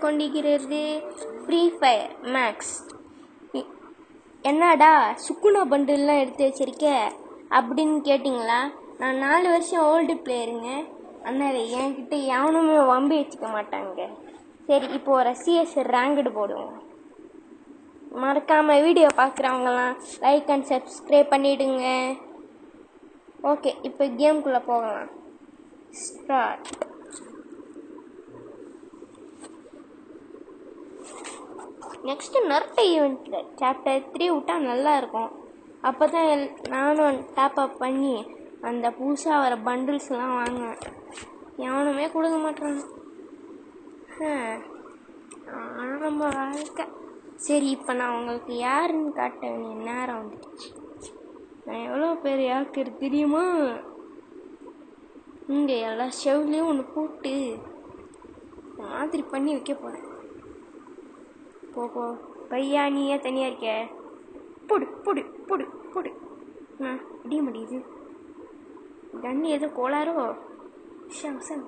கொண்டிருக்கிறது free fire maths. என்னடா சுக்குனா பண்டில்லாம் எடுத்து வச்சிருக்க அப்படின்னு கேட்டிங்களா? நான் 4 வருஷம் ஓல்டு பிளேயருங்க. அதனால் என்கிட்ட எவனுமே வம்பி வச்சுக்க மாட்டாங்க. சரி, இப்போ ஒரு சிஎஸ் ரேங்கடு போடுவோம். மறக்காமல் வீடியோ பார்க்குறவங்களாம் லைக் அண்ட் சப்ஸ்கிரைப் பண்ணிவிடுங்க. ஓகே, இப்போ கேம்குள்ளே போகலாம். ஸ்டார்ட். நெக்ஸ்ட்டு நர்ட்ட ஈவெண்ட்டில் சாப்டர் 3 விட்டால் நல்லாயிருக்கும். அப்போ தான் நானும் டாப் அப் பண்ணி அந்த புதுசாக வர பண்டில்ஸ்லாம் வாங்குவேன். எவனுமே கொடுக்க மாட்டாங்க. நம்ம வாழ்க்கை. சரி, இப்போ நான் உங்களுக்கு யாருன்னு காட்ட வேண்டிய நேரம் வந்துடுச்சு. நான் எவ்வளோ பேர் யாருக்குறது தெரியுமா? இங்கே எல்லா ஷெவ்லேயும் ஒன்று போட்டு மாதிரி பண்ணி வைக்க போகிறேன். போ பையா, நீயே தனியாக இருக்க. பொடு பொடு பொடு பொடு. இடிய முடியுது. கண்ணு ஏதோ கோளாரோ. சாங்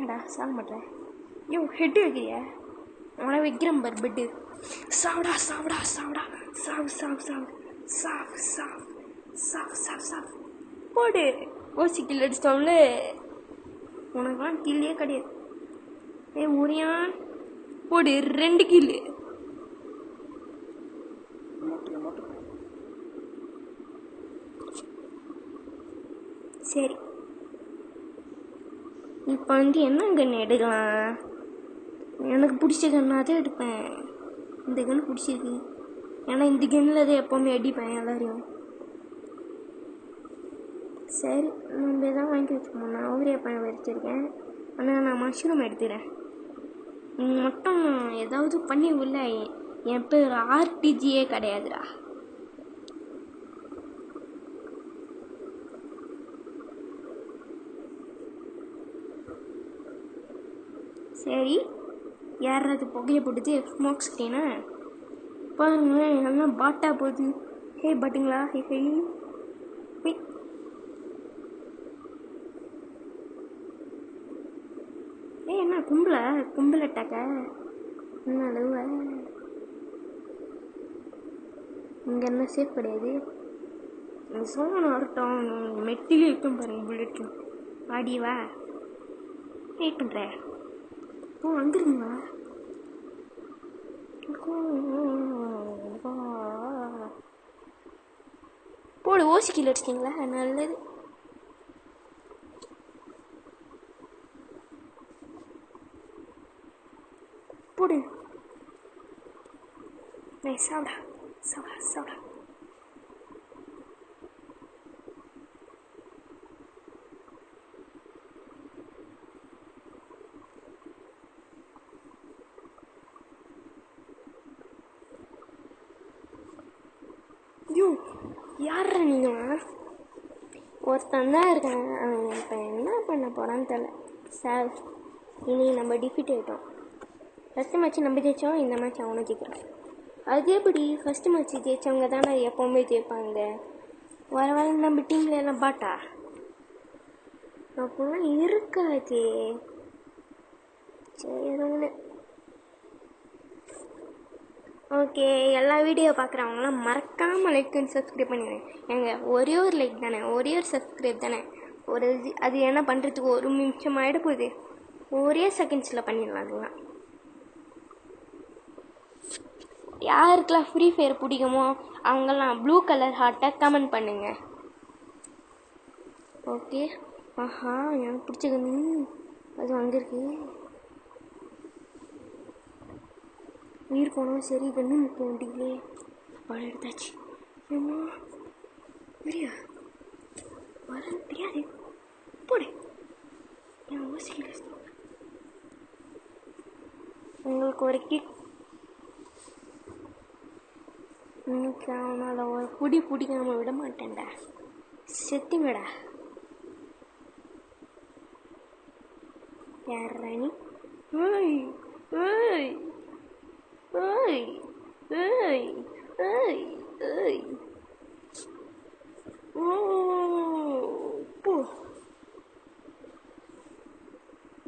ஏடா சாக மாட்டேன். ஐயோ, ஹெட்டு வைக்கிறியா? அவனை வைக்கிறேன் பார் பெட்டு. சாவுடா சாவுடா சாவுடா. சாவு சாவு சாவு சாவு சாவு சாவு சாவு சாவு. போடு. ஓசி கில் அடிச்சிட்டோம்ல. உனக்குலாம் கில்லே கிடையாது. ஊரியான் போடு. 2 கில்லு. சரி, இப்போ என்ன கன்று எடுக்கலாம்? எனக்கு பிடிச்ச கன்று தான் எடுப்பேன். இந்த கன்று பிடிச்சிருக்கு. ஏன்னா இந்த கன்னில் தான் எப்போவுமே அடிப்பேன் எல்லாரையும். சரி, நம்ம தான் வாங்கி வச்சுக்கோம். நான் ஒரே பழம் வச்சுருக்கேன். ஆனால் நான் மஷ்ரூம் எடுத்துக்கிறேன். மட்டும் ஏதாவது பண்ணி உள்ள. என் பேர் ஆர்டிஜியே கிடையாதுடா. சரி, யாராவது புகையை போட்டுச்சு ஸ்மோக் ஸ்க்ரீனா பாருங்க. எல்லாம் பாட்டா போகுது. ஹே பாட்டுங்களா? ஹே என்ன கும்பலட்டாக்க என்ன அளவு? இங்கே என்ன சேஃப் கிடையாது. சோழன் வரட்டும். மெட்டிலே இருக்கும் பாருங்க புல்லெட்டு. வாடி வா, வெயிட் பண்ணுற. வந்துருங்களா? போடு. ஓசி கீழே அடிச்சிட்டிங்களா? நல்லது. போடு. சாப்பிடா சாப்பிடா சாப்பிடா. ஐயோ, யாரா நீங்கள்? ஒருத்தன் தான் இருக்கான். அவன் இப்போ என்ன பண்ண போகிறான்னு தெரியல. சார், இனி நம்ம டிஃபீட் ஆகிட்டோம். ஃபஸ்ட்டு மேட்ச் நம்ம ஜெயித்தோம். இந்த மேட்ச் அவனை ஜெயிக்கிறான். அது எப்படி? ஃபஸ்ட்டு மேட்ச் ஜெயித்தவங்க தானே எப்போவுமே ஜெயிப்பாங்க. வர நம்ம டீமில் எல்லாம் பாட்டா அப்படிலாம் இருக்காது. சரி, ஓகே. எல்லா வீடியோ பார்க்குறவங்களாம் மறக்காமல் லைக் அண்ட் சப்ஸ்கிரைப் பண்ணிடுறேன். ஒரே ஒரு லைக் தானே, ஒரே ஒரு சப்ஸ்கிரைப் தானே. அது என்ன பண்ணுறதுக்கு 1 நிமிஷம் ஆகிட போகுது. ஒரே செகண்ட்ஸில் பண்ணிடலாம். அதுதான் யாருக்கெல்லாம் ஃப்ரீ ஃபயர் பிடிக்குமோ அவங்கெல்லாம் ப்ளூ கலர் ஹார்ட்டை கமெண்ட் பண்ணுங்க. ஓகே. ஆஹா, எனக்கு பிடிச்ச கண்ணு அது வந்திருக்கு. உயிர் போனோம். சரி, கண்ணு முக்க வேண்டியது பழம் எடுத்தாச்சு. ஏமா பெரியா வர தெரியாது. போடு. என் ஓசிக்கல உங்களுக்கு ஒரு கிக். இன்னைக்கு அவனால் ஒரு பிடிக்காம விட மாட்டேன்டா. செத்துங்கடா. யார் ராணி? ஓய் ஓய் ஓய் ஓய் ஓய் ஓய். ஓ போ.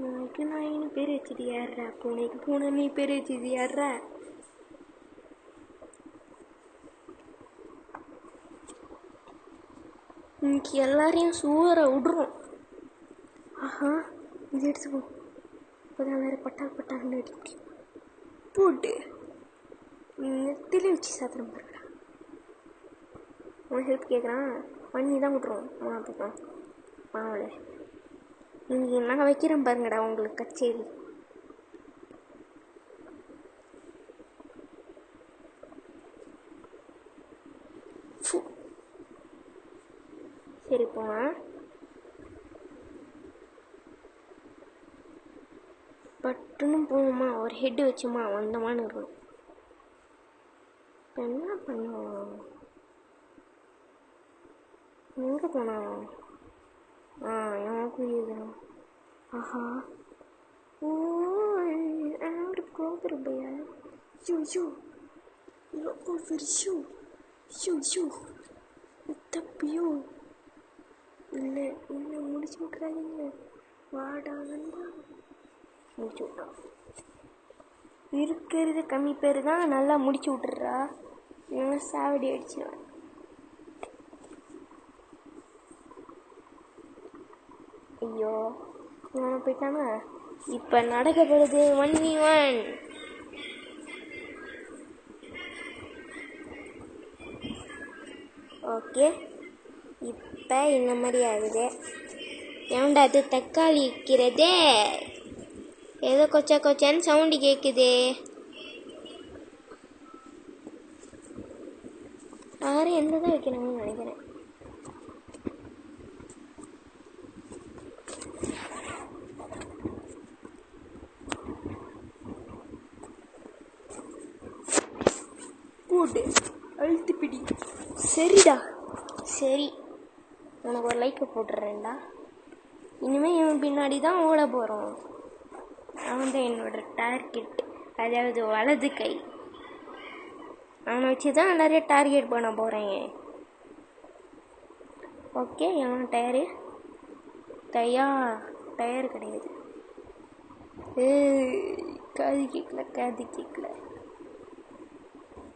நாய்க்கு நாயின்னு பேர் வச்சுட்டு ஏறுறா, பூனைக்கு பூனை நீ பேர் வச்சுட்டு ஏறுறா. இன்னைக்கு எல்லாரையும் சூற விடுறோம். ஆஹா, இது எடுத்துப்போம். இப்போதான் வேறு பட்டால்னு அடிப்படி போட்டு நெத்திலே வச்சு சாத்திரம் பாருடா. உன் ஹெல்ப் கேட்குறான், பண்ணி தான் விட்ருவோம். பார்ப்போம் பாவல. இங்கே நான் வைக்கிறேன் பாருங்கடா உங்களுக்கு கச்சேரி. சரி போவேன். பட்டுன்னு போவோமா, ஒரு ஹெட்டு வச்சுமா வந்தமான்னு இருக்கணும். இப்போ என்ன பண்ணுவோம், எங்கே போனோம்? எனக்கு இதுதான். ஆஹா, ஓ என்னோட ப்ரோக்கர் பையா. ஷூ தப்பியோ இல்லை, என்ன முடிச்சு விட்றாதீங்க. வாடாங்கண்டா முடிச்சு விட்டோம். இருக்கிறது கம்மி பேர் தான், நல்லா முடிச்சு விட்டுறா. இவங்க சாவடி அடிச்சிடுவேன். ஐயோ இவனை போயிட்டானா. இப்போ நடக்கப்படுது 1v1. ஓகே, இப்போ இந்த மாதிரி ஆகுது. ஏன்டா அது தக்காளி வைக்கிறதே, ஏதோ கொச்சான்னு சவுண்டு கேட்குது. யாரும் என்ன தான் வைக்கிறாங்கன்னு நினைக்கிறேன். போட்டு அழுத்து பிடி. சரிடா, சரி உனக்கு ஒரு லைக்கை போட்டுறேன்டா. இனிமேல் இவன் பின்னாடி தான் ஓட போகிறோம். அவன் தான் என்னோட டார்கெட், அதாவது வலது கை. அவனை வச்சு தான் நிறைய டார்கெட் பண்ண போகிறேன். ஓகே, எவன் டயரு டயர் கிடையாது. காது கேட்கல.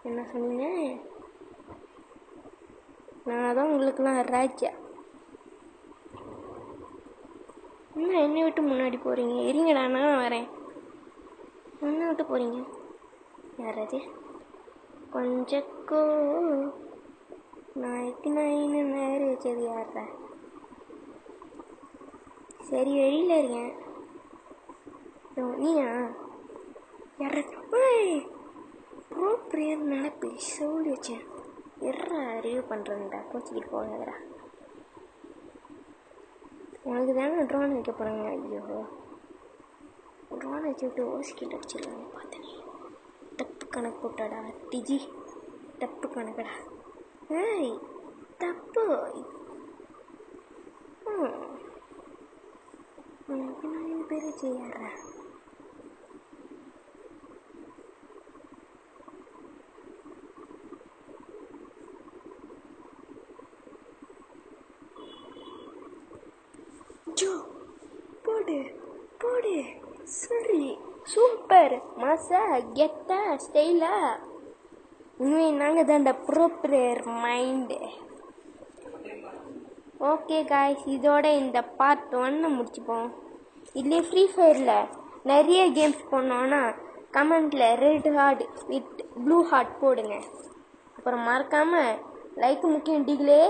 என்ன சொன்னீங்க? நான் தான் உங்களுக்குலாம் ராஜா. இன்னும் என்னை விட்டு முன்னாடி போகிறீங்க? இருங்கடா, நான் வரேன். என்னை விட்டு போகிறீங்க? யாராவது கொஞ்சக்கோ நாய்க்கு நாயின்னு நேரம் வச்சது யாரா? சரி, வெளியில் இருக்கேன். நீயா யாரா? ப்ரோ ப்ரேயர் நினைப்பு சொல்லி வச்சேன். ரிவ்யூ பண்ணுறேன்டா, கோச்சிக்கிட்டு போகாதடா. உனக்கு தானே ட்ரோன் வைக்க போகிறாங்க. ஐயோ, ட்ரோன் வச்சு விட்டு ஓசிக்கிட்டு அடிச்சிடலான்னு பார்த்தேனே. தப்பு கணக்கு போட்டாடா டிஜி, தப்பு கணக்குடா. ஏய் தப்பு. நான் பேர் செய்யாடுறா. போடு சரி, சூப்பர், மாசா, கெத்தா, ஸ்டைலா. இனிமேல் நாங்கள் தான்டா ப்ரோப்ரேயர் மைண்டு. ஓகே காய்ஸ், இதோட இந்த பார்ட் 1 முடிச்சுப்போம். இதுலேயே ஃப்ரீ ஃபயரில் நிறைய கேம்ஸ் போனோன்னா கமெண்ட்டில் red heart with blue heart போடுங்க. அப்புறம் மறக்காமல் லைக் முக்கியம் டிகிலே.